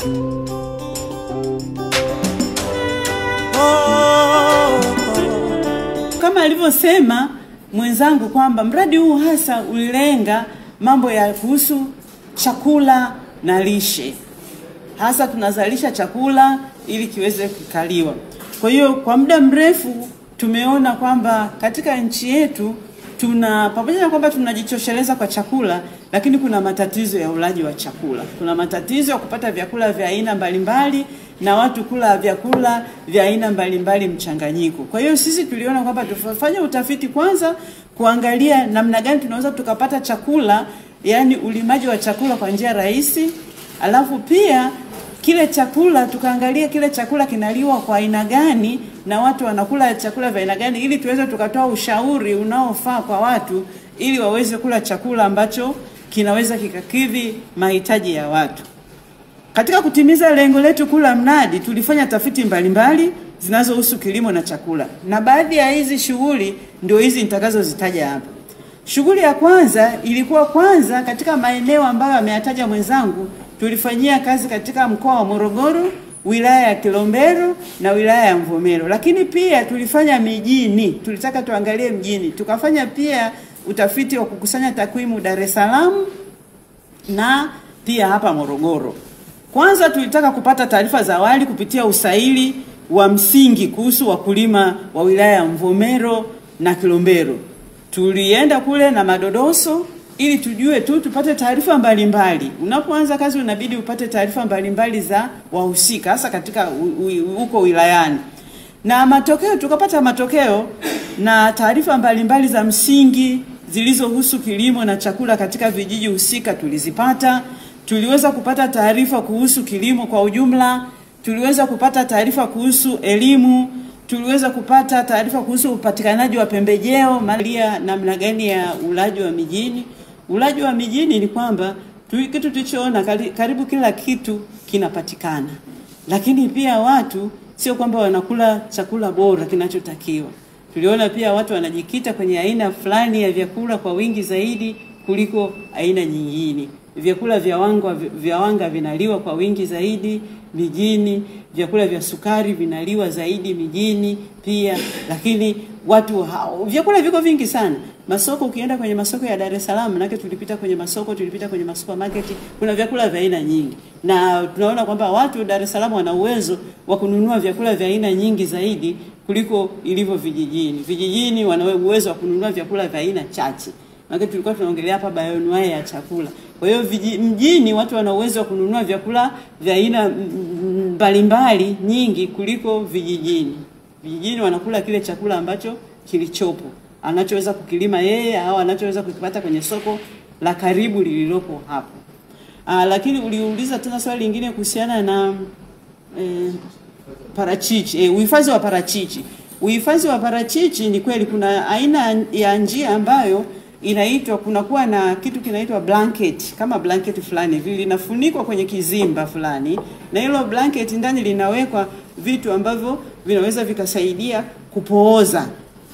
Kama alivyosema mwenzangu kwamba mradi huu hasa ulilenga mambo ya kuhusu chakula na lishe. Hasa tunazalisha chakula ili kiweze kukaliwa. Kwa hiyo kwa muda mrefu tumeona kwamba katika nchi yetu pamoja na kwamba tunajitosheleza kwa chakula, lakini kuna matatizo ya ulaji wa chakula. Kuna matatizo ya kupata vyakula vya aina mbalimbali na watu kula vyakula vya aina mbalimbali mchanganyiko. Kwa hiyo sisi tuliona kwamba tufanye utafiti kwanza kuangalia namna gani tunaweza tukapata chakula, yani ulimaji wa chakula kwa njia rahisi. Alafu pia kile chakula tukaangalia kile chakula kinaliwa kwa aina gani na watu wanakula chakula vya aina gani, ili tuweze tukatoa ushauri unaofaa kwa watu ili waweze kula chakula ambacho kinaweza kikakidhi mahitaji ya watu. Katika kutimiza lengo letu kula mradi, tulifanya tafiti mbalimbali zinazohusu kilimo na chakula. Na baadhi ya hizi shughuli ndio hizi nitakazozitaja hapa. Shughuli ya kwanza ilikuwa katika maeneo ambayo ameyataja mwenzangu. Tulifanyia kazi katika mkoa wa Morogoro, wilaya ya Kilombero na wilaya ya Mvomero. Lakini pia tulifanya mijini, tulitaka tuangalie mjini. Tukafanya pia utafiti wa kukusanya takwimu Dar es Salaam na pia hapa Morogoro. Kwanza tulitaka kupata taarifa za awali kupitia usaili wa msingi kuhusu wakulima wa wilaya ya Mvomero na Kilombero. Tulienda kule na madodoso ili tujue tupate taarifa mbalimbali. Unapoanza kazi unabidi upate taarifa mbalimbali za wahusika hasa katika huko wilayani. Na matokeo tukapata matokeo na taarifa mbalimbali za msingi zilizohusu kilimo na chakula katika vijiji husika tulizipata. Tuliweza kupata taarifa kuhusu kilimo kwa ujumla, tuliweza kupata taarifa kuhusu elimu, tuliweza kupata taarifa kuhusu upatikanaji wa pembejeo, malia namna gani ya ulaji wa mijini. Ulaji wa mijini ni kwamba kitu tulichoona karibu kila kitu kinapatikana. Lakini pia watu sio kwamba wanakula chakula bora kinachotakiwa. Tuliona pia watu wanajikita kwenye aina fulani ya vyakula kwa wingi zaidi kuliko aina nyingine. Vyakula vya wanga vinaliwa kwa wingi zaidi mijini, vyakula vya sukari vinaliwa zaidi mijini pia, lakini vyakula viko vingi sana. Masoko, ukienda kwenye masoko ya Dar es Salaam, manake tulipita kwenye masoko, tulipita kwenye supermarket, kuna vyakula vya aina nyingi. Na tunaona kwamba watu Dar es Salaam wana uwezo wa kununua vyakula vya aina nyingi zaidi kuliko ilivyo vijijini. Vijijini wana uwezo wa kununua vyakula vya aina chache. Maana tulikuwa tunaongelea hapa bioanuwai ya chakula. Kwa hiyo mjini watu wana uwezo wa kununua vyakula vya aina mbalimbali nyingi kuliko vijijini. Vijijini wanakula kile chakula ambacho kilichopo, anachoweza kukilima yeye au anachoweza kukipata kwenye soko la karibu lililopo hapo. Lakini uliuliza tena swali lingine kuhusiana na parachichi, uhifadhi wa parachichi. Uhifadhi wa parachichi ni kweli kuna aina ya njia ambayo inaitwa, kunakuwa na kitu kinaitwa blanket, kama blanket fulani vile linafunikwa kwenye kizimba fulani, na hilo blanket ndani linawekwa vitu ambavyo vinaweza vikasaidia kupooza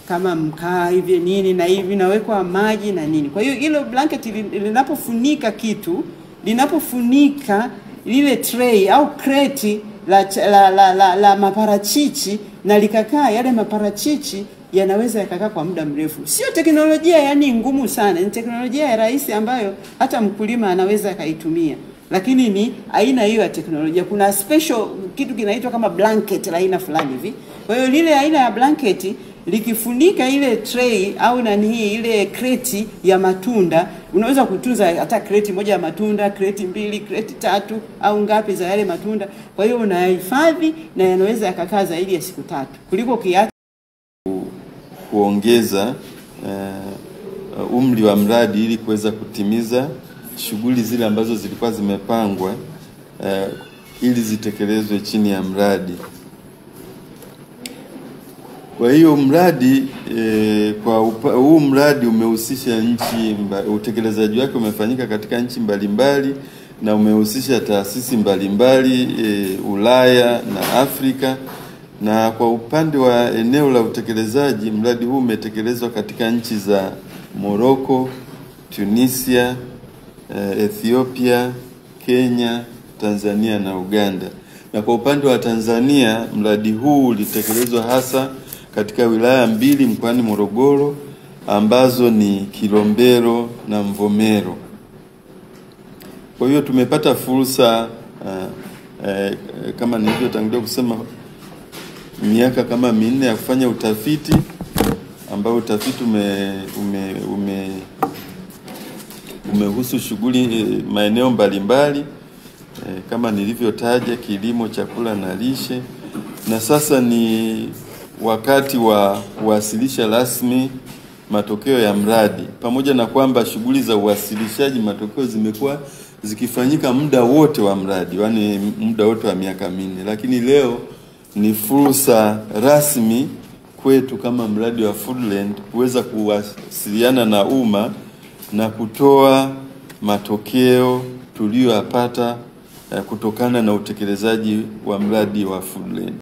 kama mkaa hivi nini, na hivi vinawekwa maji na nini. Kwa hiyo hilo blanket linapofunika kitu, linapofunika lile tray au crate la maparachichi na likakaa, yale maparachichi yanaweza yakakaa kwa muda mrefu. Sio teknolojia yani ngumu sana, ni teknolojia ya rahisi ambayo hata mkulima anaweza akaitumia. Lakini ni aina hiyo ya teknolojia. Kuna special kitu kinaitwa kama blanket la aina fulani hivi. Kwa hiyo lile aina ya blanket likifunika ile tray au ile crate ya matunda, unaweza kutunza hata crate moja ya matunda, crate 2, crate 3 au ngapi za yale matunda. Kwa hiyo unahifadhi na yanaweza yakakaa zaidi ya siku 3 kuliko kiasi kuongeza umri wa mradi ili kuweza kutimiza shughuli zile ambazo zilikuwa zimepangwa ili zitekelezwe chini ya mradi. Kwa hiyo mradi huu mradi umehusisha utekelezaji wake umefanyika katika nchi mbalimbali na umehusisha taasisi mbalimbali Ulaya na Afrika. Na kwa upande wa eneo la utekelezaji, mradi huu umetekelezwa katika nchi za Morocco, Tunisia, Ethiopia, Kenya, Tanzania na Uganda. Na kwa upande wa Tanzania, mradi huu ulitekelezwa hasa katika wilaya mbili mkoani Morogoro ambazo ni Kilombero na Mvomero. Kwa hiyo tumepata fursa kama nilivyotangulia kusema, miaka kama 4 ya kufanya utafiti, ambao utafiti umehusu shughuli maeneo mbalimbali kama nilivyotaja, kilimo, chakula na lishe. Na sasa ni wakati wa kuwasilisha rasmi matokeo ya mradi, pamoja na kwamba shughuli za uwasilishaji matokeo zimekuwa zikifanyika muda wote wa mradi, yaani muda wote wa miaka 4, lakini leo ni fursa rasmi kwetu kama mradi wa Foodland kuweza kuwasiliana na umma na kutoa matokeo tuliyoyapata kutokana na utekelezaji wa mradi wa Foodland.